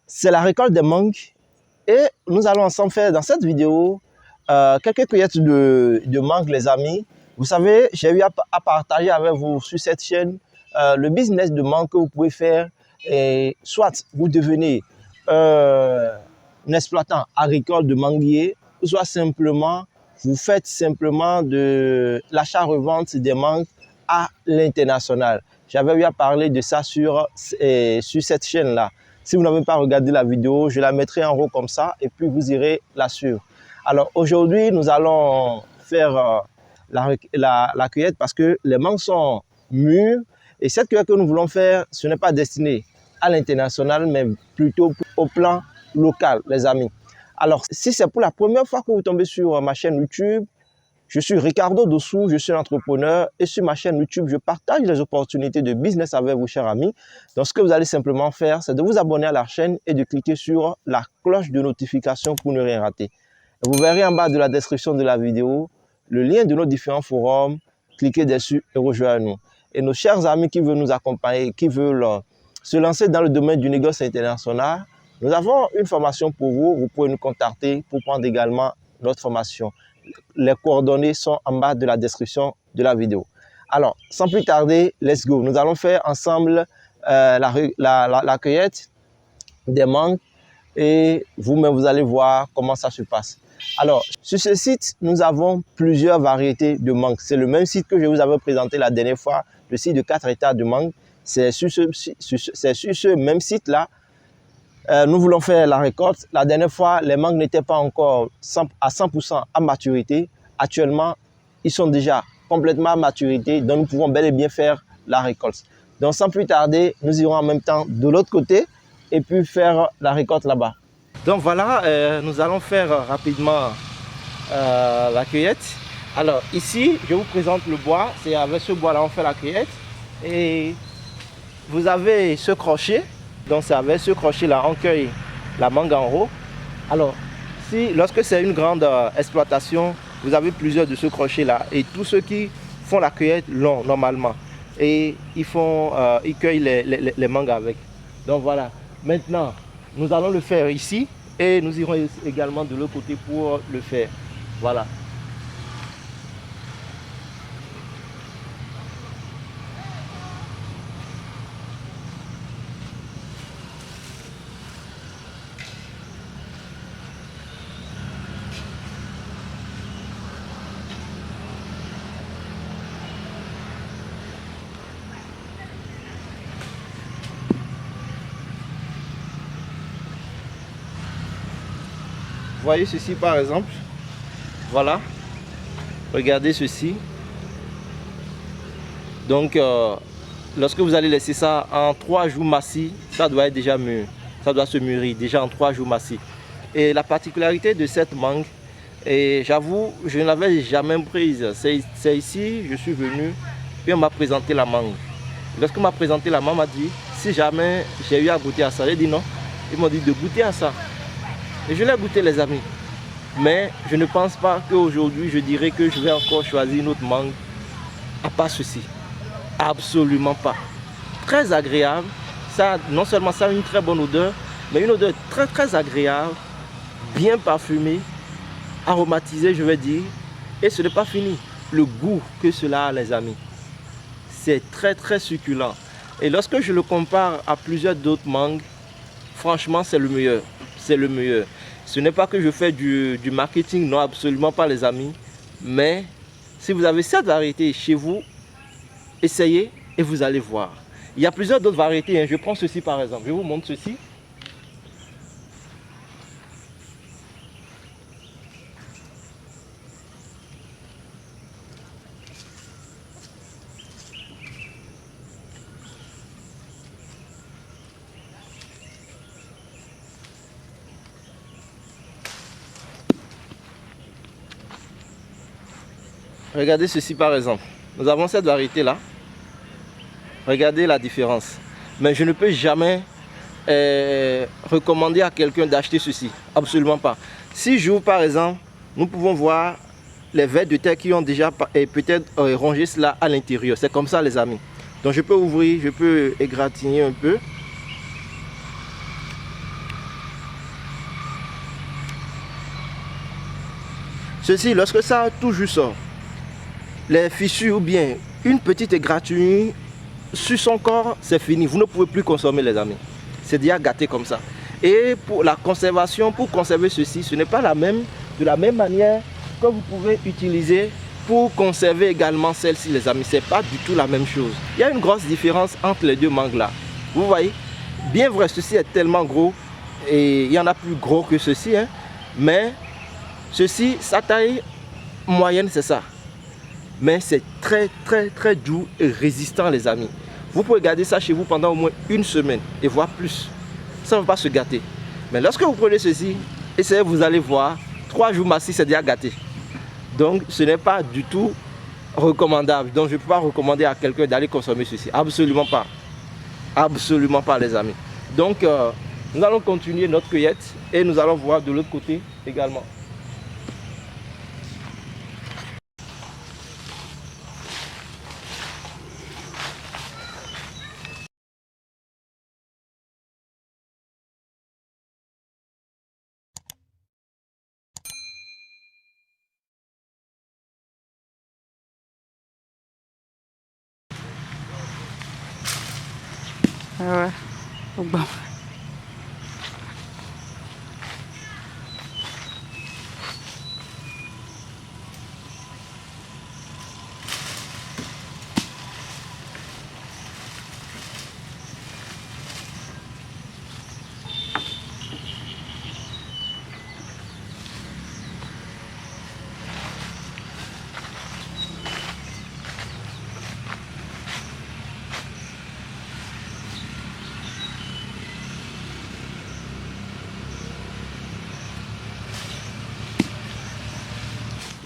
c'est la récolte des mangues et nous allons ensemble faire dans cette vidéo quelques cueillettes de mangues, les amis. Vous savez, j'ai eu à partager avec vous sur cette chaîne le business de mangue que vous pouvez faire. Et soit vous devenez un exploitant agricole de manguier, ou soit simplement vous faites simplement de l'achat-revente des mangues à l'international. J'avais eu à parler de ça sur cette chaîne-là. Si vous n'avez pas regardé la vidéo, je la mettrai en haut comme ça et puis vous irez la suivre. Alors aujourd'hui, nous allons faire la cueillette parce que les mangues sont mûres et cette cueillette que nous voulons faire, ce n'est pas destiné à l'international, mais plutôt au plan local, les amis. Alors, si c'est pour la première fois que vous tombez sur ma chaîne YouTube, je suis Ricardo Dossou, je suis entrepreneur et sur ma chaîne YouTube, je partage les opportunités de business avec vous, chers amis. Donc, ce que vous allez simplement faire, c'est de vous abonner à la chaîne et de cliquer sur la cloche de notification pour ne rien rater. Et vous verrez en bas de la description de la vidéo le lien de nos différents forums. Cliquez dessus et rejoignez-nous. Et nos chers amis qui veulent nous accompagner, qui veulent se lancer dans le domaine du négoce international, nous avons une formation pour vous. Vous pouvez nous contacter pour prendre également notre formation. Les coordonnées sont en bas de la description de la vidéo. Alors, sans plus tarder, let's go. Nous allons faire ensemble la cueillette des mangues et vous-même, vous allez voir comment ça se passe. Alors, sur ce site, nous avons plusieurs variétés de mangues. C'est le même site que je vous avais présenté la dernière fois, le site de 4 hectares de mangues. C'est sur ce même site-là. Nous voulons faire la récolte. La dernière fois, les mangues n'étaient pas encore à 100% à maturité. Actuellement, ils sont déjà complètement à maturité. Donc, nous pouvons bel et bien faire la récolte. Donc, sans plus tarder, nous irons en même temps de l'autre côté et puis faire la récolte là-bas. Donc, voilà, nous allons faire rapidement la cueillette. Alors, ici, je vous présente le bois. C'est avec ce bois-là on fait la cueillette. Et vous avez ce crochet. Donc c'est avec ce crochet-là, on cueille la mangue en haut. Alors, lorsque c'est une grande exploitation, vous avez plusieurs de ce crochet-là. Et tous ceux qui font la cueillette l'ont normalement. Et ils cueillent les mangues avec. Donc voilà. Maintenant, nous allons le faire ici. Et nous irons également de l'autre côté pour le faire. Voilà. Voyez ceci par exemple, voilà, regardez ceci. Donc lorsque vous allez laisser ça en 3 jours massifs, ça doit être déjà mûr, ça doit se mûrir déjà en 3 jours massifs. Et la particularité de cette mangue, et j'avoue, je ne l'avais jamais prise, c'est ici, je suis venu, puis on m'a présenté la mangue. Lorsqu'on m'a présenté la mangue, on m'a dit, si jamais j'ai eu à goûter à ça, j'ai dit non, ils m'ont dit de goûter à ça. Et je l'ai goûté, les amis. Mais je ne pense pas qu'aujourd'hui, je dirais que je vais encore choisir une autre mangue à part ceci. Absolument pas. Très agréable. Ça, non seulement ça a une très bonne odeur, mais une odeur très très agréable, bien parfumée, aromatisée, je vais dire. Et ce n'est pas fini. Le goût que cela a, les amis, c'est très très succulent. Et lorsque je le compare à plusieurs d'autres mangues, franchement, c'est le meilleur. C'est le meilleur. Ce n'est pas que je fais du marketing, non, absolument pas, les amis. Mais si vous avez cette variété chez vous, essayez et vous allez voir. Il y a plusieurs d'autres variétés. Je prends ceci par exemple. Je vous montre ceci. Regardez ceci par exemple. Nous avons cette variété là. Regardez la différence. Mais je ne peux jamais recommander à quelqu'un d'acheter ceci. Absolument pas. Si j'ouvre par exemple, nous pouvons voir les vers de terre qui ont déjà peut-être rongé cela à l'intérieur. C'est comme ça, les amis. Donc je peux ouvrir, je peux égratigner un peu. Ceci, lorsque ça tout juste sort, les fissures ou bien une petite égratignure sur son corps, c'est fini. Vous ne pouvez plus consommer, les amis. C'est déjà gâté comme ça. Et pour la conservation, pour conserver ceci, ce n'est pas de la même manière que vous pouvez utiliser pour conserver également celle-ci, les amis. C'est pas du tout la même chose. Il y a une grosse différence entre les deux mangues là. Vous voyez? Bien vrai, ceci est tellement gros et il y en a plus gros que ceci, hein, mais ceci, sa taille moyenne, c'est ça. Mais c'est très doux et résistant, les amis. Vous pouvez garder ça chez vous pendant au moins une semaine et voire plus. Ça ne va pas se gâter. Mais lorsque vous prenez ceci, essayez, vous allez voir, 3 jours maxi, c'est déjà gâté. Donc ce n'est pas du tout recommandable. Donc je ne peux pas recommander à quelqu'un d'aller consommer ceci. Absolument pas. Absolument pas, les amis. Donc nous allons continuer notre cueillette et nous allons voir de l'autre côté également. Ouais. Bon.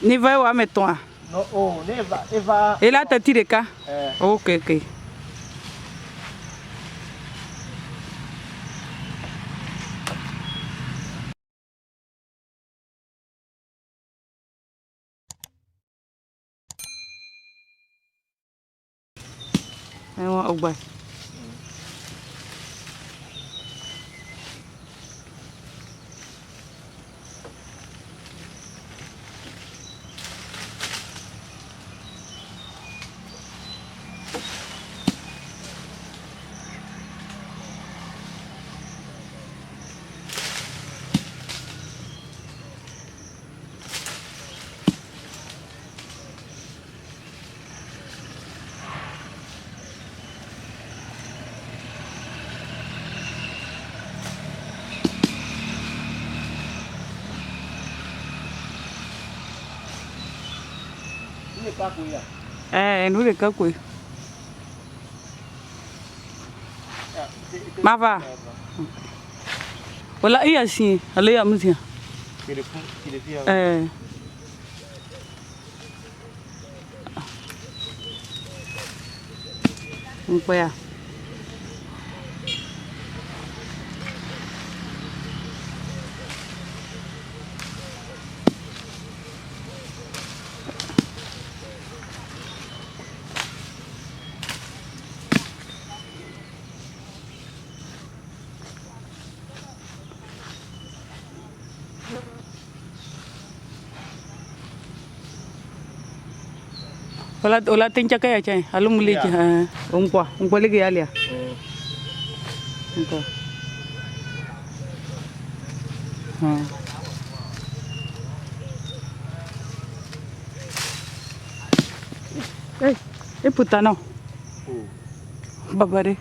Ni vai wa meton. Non, oh, Eva. Et là, tu tires ka? Ok, ok. Au bas. Nous les kakoué. Mava. Voilà, il y a si, allez à monsieur. Quoi? Ola tencha kaya chay alum muli ungkwa lagi alia ungkwa puta no babare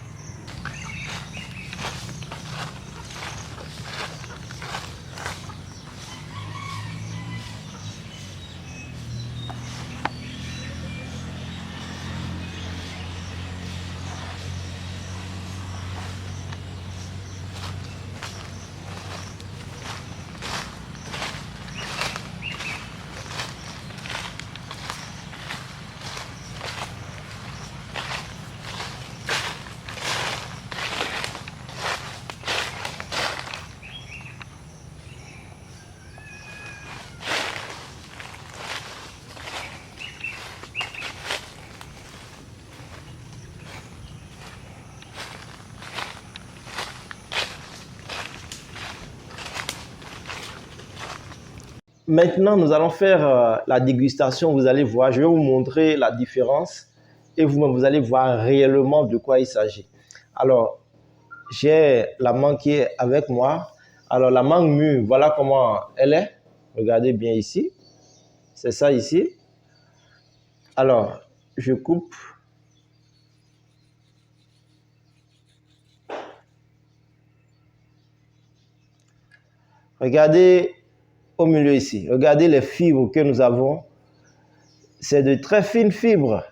Maintenant, nous allons faire la dégustation. Vous allez voir, je vais vous montrer la différence et vous allez voir réellement de quoi il s'agit. Alors, j'ai la mangue qui est avec moi. Alors, la mangue mûre, voilà comment elle est. Regardez bien ici. C'est ça ici. Alors, je coupe. Regardez au milieu ici. Regardez les fibres que nous avons. C'est de très fines fibres.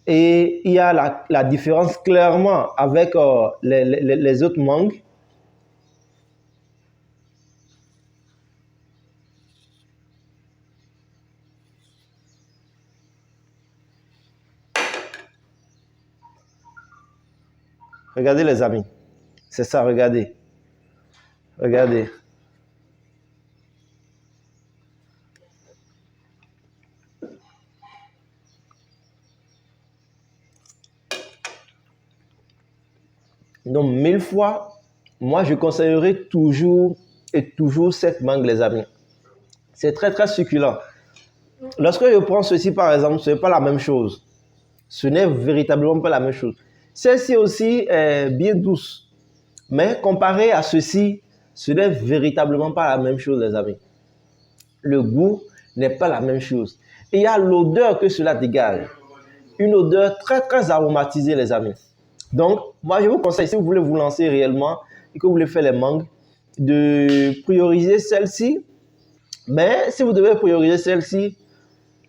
Et il y a la différence clairement avec les autres mangues. Regardez les amis. C'est ça, regardez. Regardez. Donc, 1000 fois, moi, je conseillerais toujours et toujours cette mangue, les amis. C'est très, très succulent. Lorsque je prends ceci, par exemple, ce n'est pas la même chose. Ce n'est véritablement pas la même chose. Celle-ci aussi est bien douce. Mais comparé à ceci, ce n'est véritablement pas la même chose, les amis. Le goût n'est pas la même chose. Et il y a l'odeur que cela dégage. Une odeur très, très aromatisée, les amis. Donc, moi, je vous conseille, si vous voulez vous lancer réellement et que vous voulez faire les mangues, de prioriser celle-ci. Mais si vous devez prioriser celle-ci,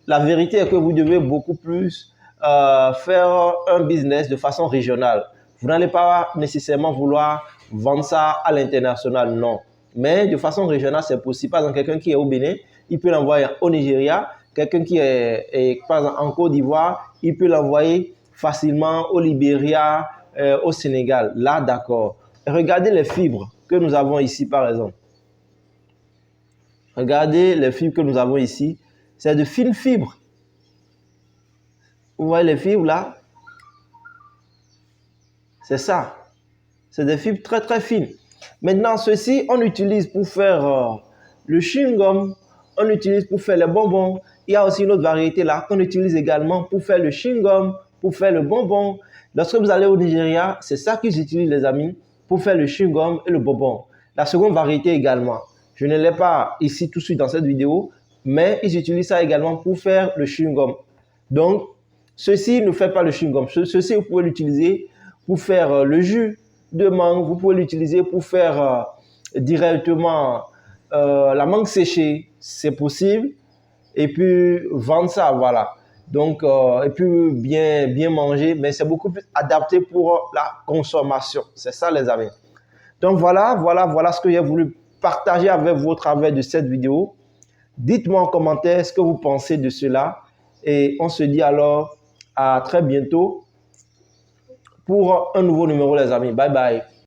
la vérité est que vous devez beaucoup plus faire un business de façon régionale. Vous n'allez pas nécessairement vouloir vendre ça à l'international, non. Mais de façon régionale, c'est possible. Par exemple, quelqu'un qui est au Bénin, il peut l'envoyer au Nigeria. Quelqu'un qui est par exemple, en Côte d'Ivoire, il peut l'envoyer facilement au Libéria, au Sénégal. Là, d'accord. Regardez les fibres que nous avons ici, par exemple. Regardez les fibres que nous avons ici. C'est de fines fibres. Vous voyez les fibres là? C'est ça. C'est des fibres très très fines. Maintenant, ceci, on utilise pour faire le chewing-gum. On utilise pour faire les bonbons. Il y a aussi une autre variété là qu'on utilise également pour faire le chewing-gum, pour faire le bonbon. Lorsque vous allez au Nigeria, c'est ça qu'ils utilisent, les amis, pour faire le chewing-gum et le bonbon. La seconde variété également. Je ne l'ai pas ici tout de suite dans cette vidéo, mais ils utilisent ça également pour faire le chewing-gum. Donc, ceci ne fait pas le chewing-gum. Ceci, vous pouvez l'utiliser pour faire le jus de mangue. Vous pouvez l'utiliser pour faire directement la mangue séchée. C'est possible. Et puis, vendre ça, voilà. Donc, et puis, bien manger. Mais c'est beaucoup plus adapté pour la consommation. C'est ça, les amis. Donc, voilà ce que j'ai voulu partager avec vous au travers de cette vidéo. Dites-moi en commentaire ce que vous pensez de cela. Et on se dit alors à très bientôt pour un nouveau numéro, les amis. Bye bye.